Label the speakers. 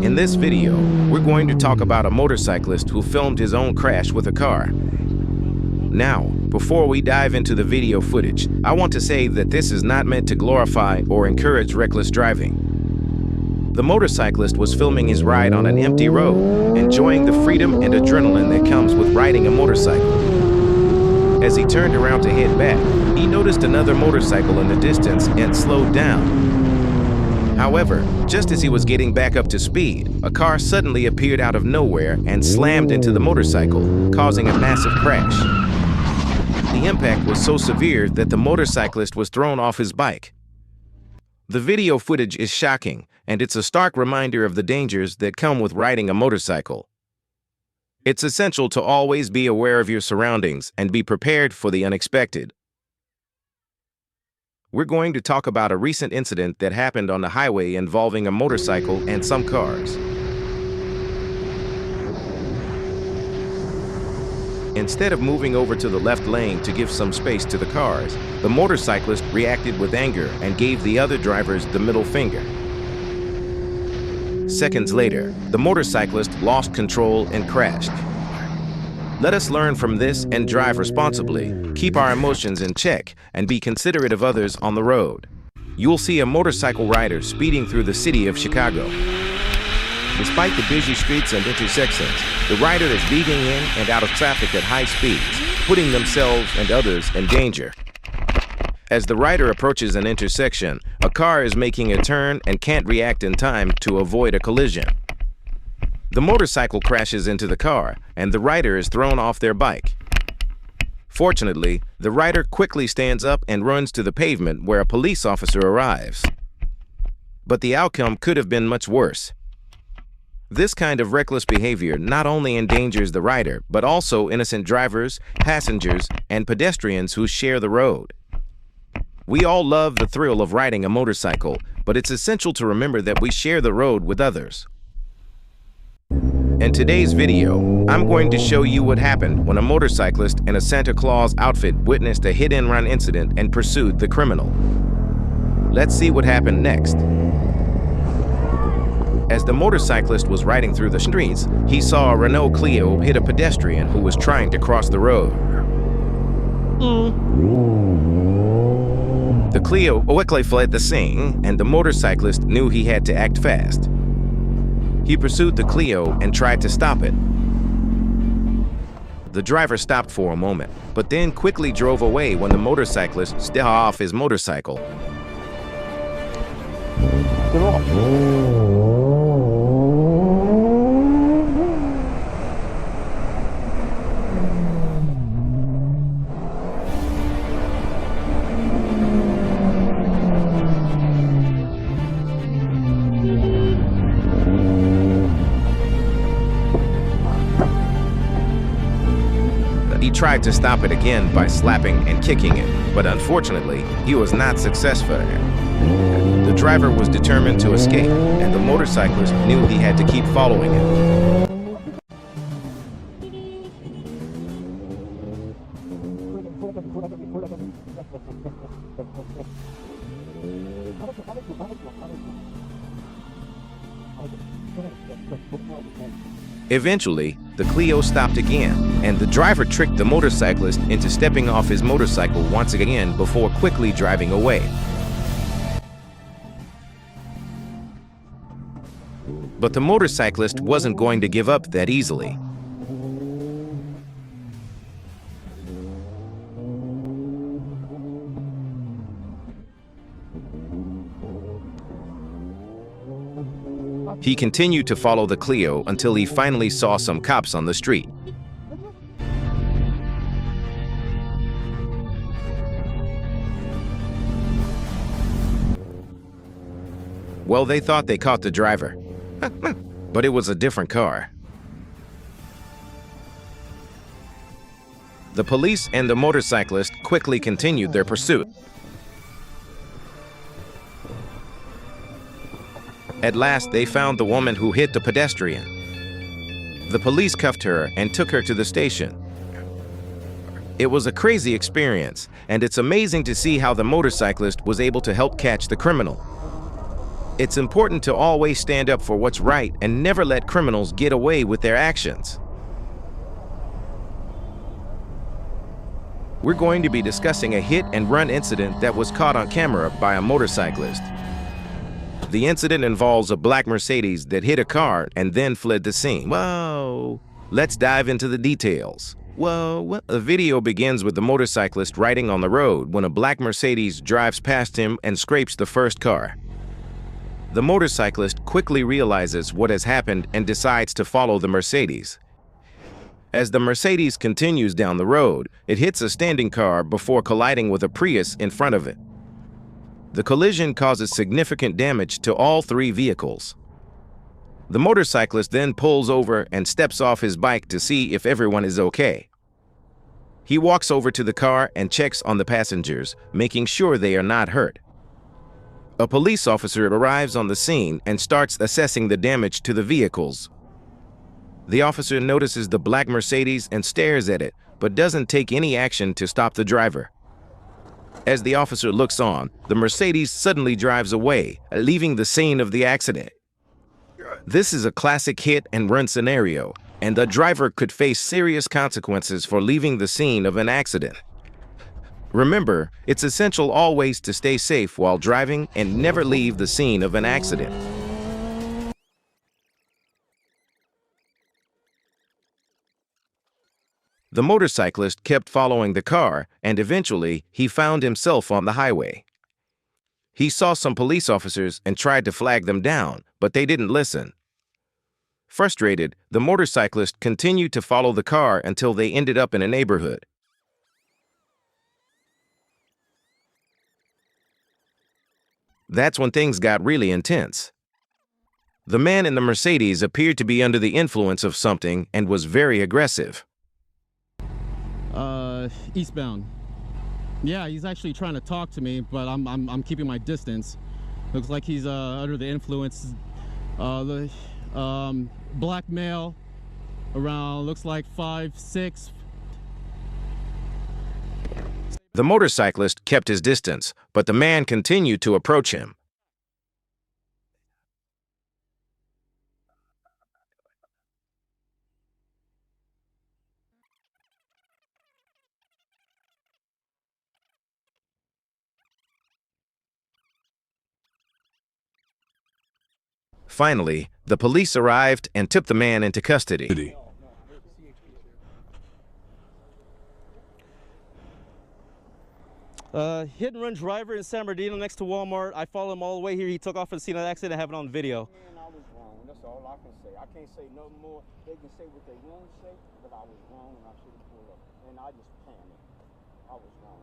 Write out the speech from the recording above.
Speaker 1: In this video, we're going to talk about a motorcyclist who filmed his own crash with a car. Now, before we dive into the video footage, I want to say that this is not meant to glorify or encourage reckless driving. The motorcyclist was filming his ride on an empty road, enjoying the freedom and adrenaline that comes with riding a motorcycle. As he turned around to head back, he noticed another motorcycle in the distance and slowed down. However, just as he was getting back up to speed, a car suddenly appeared out of nowhere and slammed into the motorcycle, causing a massive crash. The impact was so severe that the motorcyclist was thrown off his bike. The video footage is shocking, and it's a stark reminder of the dangers that come with riding a motorcycle. It's essential to always be aware of your surroundings and be prepared for the unexpected. We're going to talk about a recent incident that happened on the highway involving a motorcycle and some cars. Instead of moving over to the left lane to give some space to the cars, the motorcyclist reacted with anger and gave the other drivers the middle finger. Seconds later, the motorcyclist lost control and crashed. Let us learn from this and drive responsibly, keep our emotions in check, and be considerate of others on the road. You'll see a motorcycle rider speeding through the city of Chicago. Despite the busy streets and intersections, the rider is weaving in and out of traffic at high speeds, putting themselves and others in danger. As the rider approaches an intersection, a car is making a turn and can't react in time to avoid a collision. The motorcycle crashes into the car, and the rider is thrown off their bike. Fortunately, the rider quickly stands up and runs to the pavement where a police officer arrives. But the outcome could have been much worse. This kind of reckless behavior not only endangers the rider, but also innocent drivers, passengers, and pedestrians who share the road. We all love the thrill of riding a motorcycle, but it's essential to remember that we share the road with others. In today's video, I'm going to show you what happened when a motorcyclist in a Santa Claus outfit witnessed a hit-and-run incident and pursued the criminal. Let's see what happened next. As the motorcyclist was riding through the streets, he saw a Renault Clio hit a pedestrian who was trying to cross the road. The Clio quickly fled the scene, and the motorcyclist knew he had to act fast. He pursued the Clio and tried to stop it. The driver stopped for a moment, but then quickly drove away when the motorcyclist stepped off his motorcycle. He tried to stop it again by slapping and kicking it, but unfortunately, he was not successful. The driver was determined to escape, and the motorcyclist knew he had to keep following him. Eventually, the Clio stopped again, and the driver tricked the motorcyclist into stepping off his motorcycle once again before quickly driving away. But the motorcyclist wasn't going to give up that easily. He continued to follow the Clio until he finally saw some cops on the street. Well, they thought they caught the driver, but it was a different car. The police and the motorcyclist quickly continued their pursuit. At last, they found the woman who hit the pedestrian. The police cuffed her and took her to the station. It was a crazy experience, and it's amazing to see how the motorcyclist was able to help catch the criminal. It's important to always stand up for what's right and never let criminals get away with their actions. We're going to be discussing a hit-and-run incident that was caught on camera by a motorcyclist. The incident involves a black Mercedes that hit a car and then fled the scene. Whoa! Let's dive into the details. Whoa! The video begins with the motorcyclist riding on the road when a black Mercedes drives past him and scrapes the first car. The motorcyclist quickly realizes what has happened and decides to follow the Mercedes. As the Mercedes continues down the road, it hits a standing car before colliding with a Prius in front of it. The collision causes significant damage to all three vehicles. The motorcyclist then pulls over and steps off his bike to see if everyone is okay. He walks over to the car and checks on the passengers, making sure they are not hurt. A police officer arrives on the scene and starts assessing the damage to the vehicles. The officer notices the black Mercedes and stares at it, but doesn't take any action to stop the driver. As the officer looks on, the Mercedes suddenly drives away, leaving the scene of the accident. This is a classic hit-and-run scenario, and the driver could face serious consequences for leaving the scene of an accident. Remember, it's essential always to stay safe while driving and never leave the scene of an accident. The motorcyclist kept following the car, and eventually he found himself on the highway. He saw some police officers and tried to flag them down, but they didn't listen. Frustrated, the motorcyclist continued to follow the car until they ended up in a neighborhood. That's when things got really intense. The man in the Mercedes appeared to be under the influence of something and was very aggressive.
Speaker 2: Eastbound. Yeah, he's actually trying to talk to me, but I'm keeping my distance. Looks like he's under the influence. Black male, around looks like 5'6".
Speaker 1: The motorcyclist kept his distance, but the man continued to approach him. Finally, the police arrived and took the man into custody.
Speaker 2: Hit and run driver in San Bernardino next to Walmart. I followed him all the way here. He took off at the scene of the accident. I have it on video.
Speaker 3: And I was wrong. That's all I can say. I can't say no more. They can say what they want to say, but I was wrong and I should have pulled up. And I just panicked. I was wrong.